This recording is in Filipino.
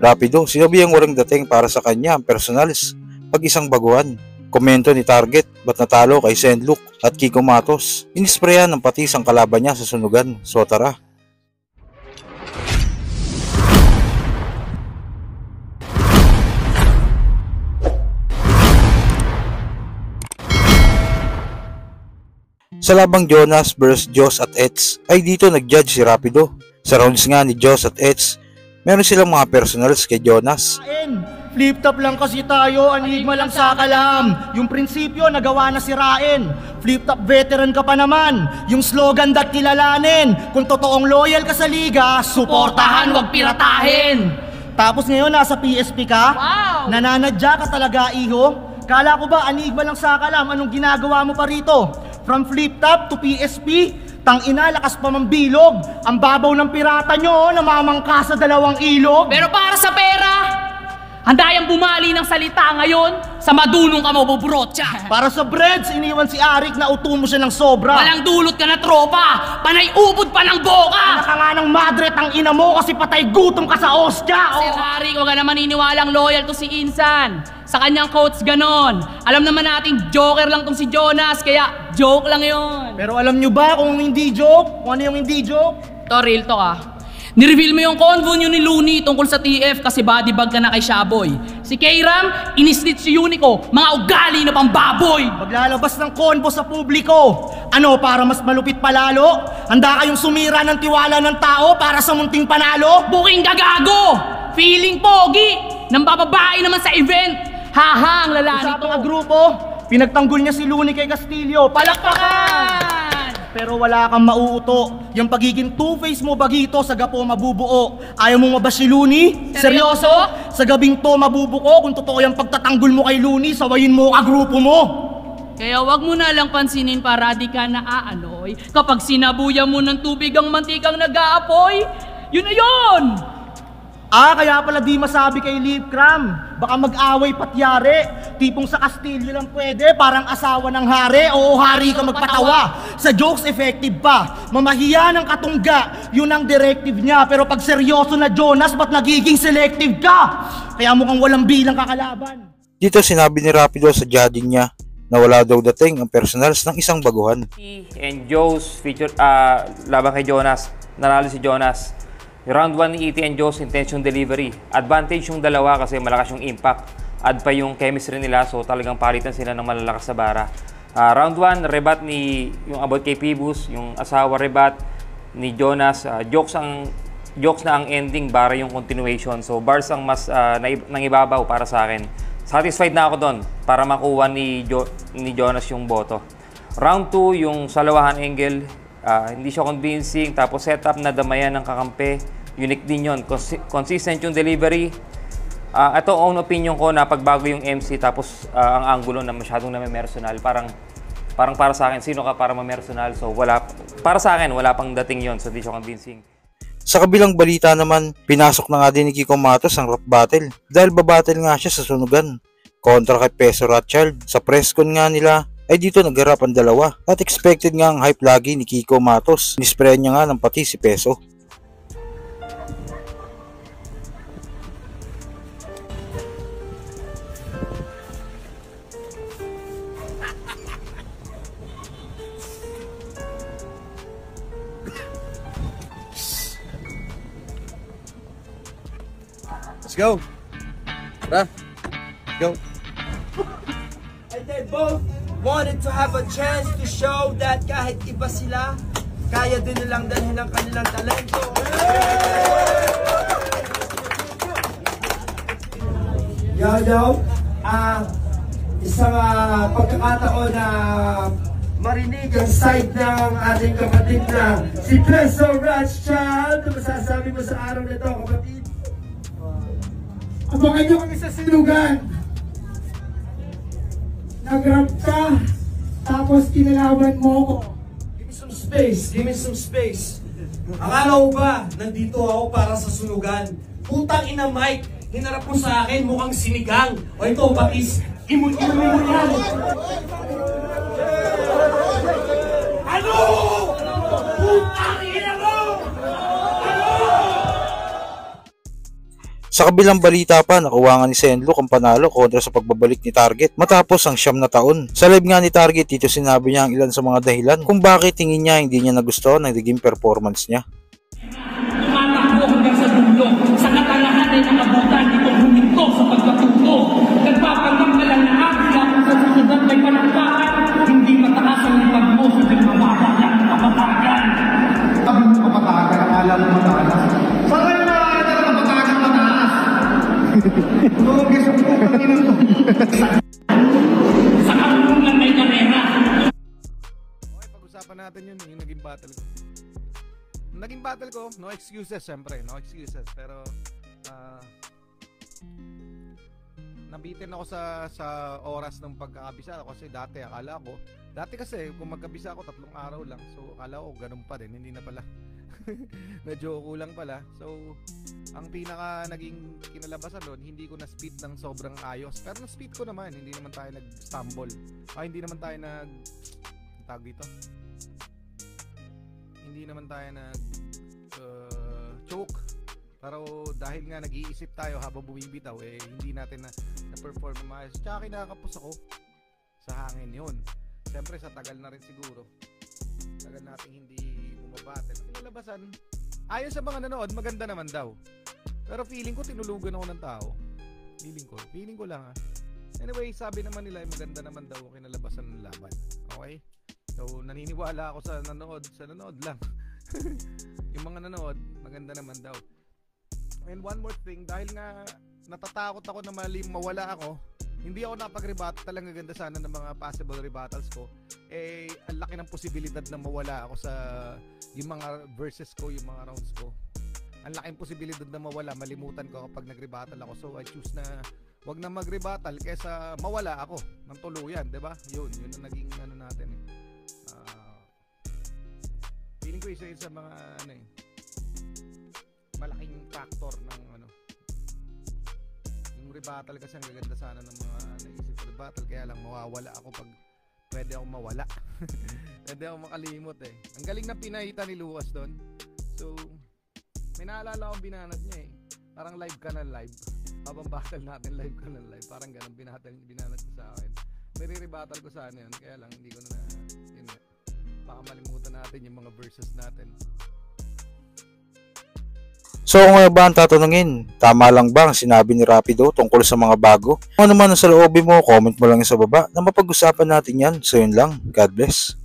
Rapido, sinabihang walang dating para sa kanya ang personals pag isang baguhan. Komento ni Target, ba't natalo kay Senluk at Kiko Matos? Inisprayan ng patis ang kalaban niya sa sunugan. So tara. Sa labang Jonas vs Joss at Eds ay dito nag-judge si Rapido. Sa rounds nga ni Joss at Eds, meron silang mga personals kay Jonas. Flip-top lang kasi tayo, anigma lang sa kalam. Yung prinsipyo nagawa na si Raen. Flip-top veteran ka pa naman. Yung slogan dat kilalanin. Kung totoong loyal ka sa liga, suportahan, wag piratahin. Tapos ngayon nasa PSP ka? Wow! Nananadya ka talaga, iho? Kala ko ba anigma lang sa kalam, anong ginagawa mo pa rito? From flip-top to PSP, tangina, lakas pa mambilog. Ang babaw ng pirata nyo, namamangka sa dalawang ilog. Pero para sa pera, handa yang bumali ng salita ngayon, sa madunong ka mabubrotya. Para sa breads, iniwan si Arik na uto mo siya ng sobra. Walang dulot ka na tropa, panay ubod pa ng boka. Anak ka nga ng madre, tang ina mo kasi patay gutom ka sa ostya. Sir Arik, huwag ka naman iniwalang loyal to si Insan. Sa kanyang coach ganon. Alam naman natin joker lang tong si Jonas, kaya joke lang yon. Pero alam nyo ba kung hindi joke? Kung ano yung hindi joke? To real to Nireveal mo yung convo nyo ni Looney tungkol sa TF kasi body bag ka na kay Shaboy. Si K-Ram, inislit si Unico, mga ugali na pang baboy. Maglalabas ng convo sa publiko. Ano, para mas malupit palalo? Handa kayong sumira ng tiwala ng tao para sa munting panalo? Buking gagago! Feeling pogi! Nang bababae naman sa event! Haha, ang lala nito. Usapang grupo, pinagtanggol niya si Looney kay Castillo. Palakpakan! Pero wala kang mauuto. Yung pagiging two-face mo bagito, sa gapo mabubuo. Ayaw mo mabas si Looney? Seryoso? Sa gabing to mabubuko. Kung totoo yung pagtatanggol mo kay Looney, sawayin mo ka grupo mo. Kaya wag mo na lang pansinin para di ka naaanoy. Kapag sinabuya mo ng tubig ang mantikang nag-aapoy, yun na yun! Kaya pala di masabi kay Lipcram. Baka mag-away patyari. Tipong sa Castillo lang pwede, parang asawa ng hari. Oo, hari ka magpatawa. Sa jokes effective pa. Mamahiya ng katungga, yun ang directive niya. Pero pag seryoso na Jonas, ba't nagiging selective ka? Kaya mukhang walang bilang kakalaban. Dito sinabi ni Rapido sa judging niya na wala daw dating ang personals ng isang baguhan. And Joe's feature, laban kay Jonas, nanalo si Jonas. Round 1 ni E.T. and Joe's intention delivery. Advantage yung dalawa kasi malakas yung impact. Add pa yung chemistry nila, so talagang palitan sila ng malalakas sa bara. Round 1, rebat ni yung about kay Pibus, yung asawa rebat ni Jonas. Jokes na ang ending, bara yung continuation. So bars ang mas nangibabaw para sa akin. Satisfied na ako doon para makuha ni Jonas yung boto. Round 2, yung salawahan angle, hindi siya convincing. Tapos setup na damayan ng kakampi. Unique din yun. Consistent yung delivery. Ito own opinion ko na pagbago yung MC tapos ang angulo na masyadong na-mersonal. Parang para sa akin, sino ka para ma-mersonal? So para sa akin, wala pang dating yon. So hindi siya convincing. Sa kabilang balita naman, pinasok na nga din ni Kiko Matos ang rap battle dahil babattle nga siya sa sunugan kontra kay Peso Rothschild. Sa press con nga nila ay dito nagharap ang dalawa at expected nga ang hype lagi ni Kiko Matos. Nispray niya nga ng pati si Peso. Let's go. Tara. Go. And they both wanted to have a chance to show that kahit iba sila, kaya din nilang dalhin ang kanilang talento. Yo, isang pagkakataon na marinig ang side ng ating kapatid na si Peso Rothschild. Ano masasabi mo sa araw na ito, kapatid? Abangan nyo kami sa sinugan. Nag-rap ka, tapos kinalaban mo ko. Give me some space, give me some space. Akala mo ba, nandito ako para sa sunugan? Putang ina Mike, hinarap mo sa akin mukhang sinigang. O ito, patis, imun-imun mo yan. Ano? Putang ina mo! Sa kabilang balita pa, nakuha nga ni Senlo ang panalo kontra sa pagbabalik ni Target matapos ang 9 na taon. Sa live nga ni Target, dito sinabi niya ang ilan sa mga dahilan kung bakit tingin niya hindi niya nagustuhan ang naging performance niya. Tumatakbo hanggang sa dulo, sa katalahan ay nakabutan itong huminto sa pagkatuto. Nagpapanggap ka lang na akila kung sa susunod may panagpakan, hindi mataas ang lipag mo sa nagmamahal ng kapatagan. Sabi mo kapatagan, akala mo mataas. Saan kayo nakakita na kapatagan mataas? Lugis ang putang inang to. Sa karunungan may karera. Okay, pag-usapan natin yun, yung naging battle ko. Naging battle ko, no excuses syempre, no excuses. Pero, nabitin ako sa oras ng pagkakabisa kasi dati kasi kung magkabisa ako 3 araw lang, so akala ko ganun pa din, hindi na pala. Medyo kulang pala. So ang pinaka naging kinalabasan doon, hindi ko na speed ng sobrang ayos, pero na speed ko naman, hindi naman tayo nag-stumble, hindi naman tayo tawag dito, hindi naman tayo choke. Pero dahil nga nag-iisip tayo habang bumibitaw, hindi natin na-perform na maayos. Tsaka kinakapos ako sa hangin yun. Siyempre sa tagal na rin siguro, tagal natin hindi bumabattle. Kinalabasan, ayon sa mga nanood, maganda naman daw. Pero feeling ko tinulugan ako ng tao. Feeling ko lang ha. Anyway, sabi naman nila maganda naman daw kinalabasan ng laban. Okay? So naniniwala ako sa nanood lang. Yung mga nanood, maganda naman daw. And one more thing, dahil nga natatakot ako na mawala ako, hindi ako napag-rebuttal. Talagang ganda sana ng mga possible rebuttals ko. Ang laki ng posibilidad na mawala ako sa yung mga verses ko, yung mga rounds ko. Ang laking posibilidad na mawala, malimutan ko kapag nag-rebuttal ako. So I choose na wag na mag-rebuttal kaysa mawala ako ng tuluyan, 'di ba? Yun ang naging natin eh. Feeling ko isa sa mga malaking factor ng yung rebuttal, kasi ang gaganda sana ng mga naisip ko rebuttal, kaya lang mawawala ako pag pwede akong mawala. Pwede akong makalimot eh. Ang galing na pinahita ni Lucas doon. So may naalala akong binanat niya eh, parang live ka na live habang battle natin, live ka na live, parang ganun binanat niya sa akin. May re-rebuttal ko sana yun, kaya lang hindi ko na yun, baka malimutan natin yung mga verses natin. So kung ano ba ang tatanungin, tama lang ba ang sinabi ni Rapido tungkol sa mga bago? Kung ano man ang saloobin mo, comment mo lang sa baba na mapag-usapan natin yan. So yun lang, God bless.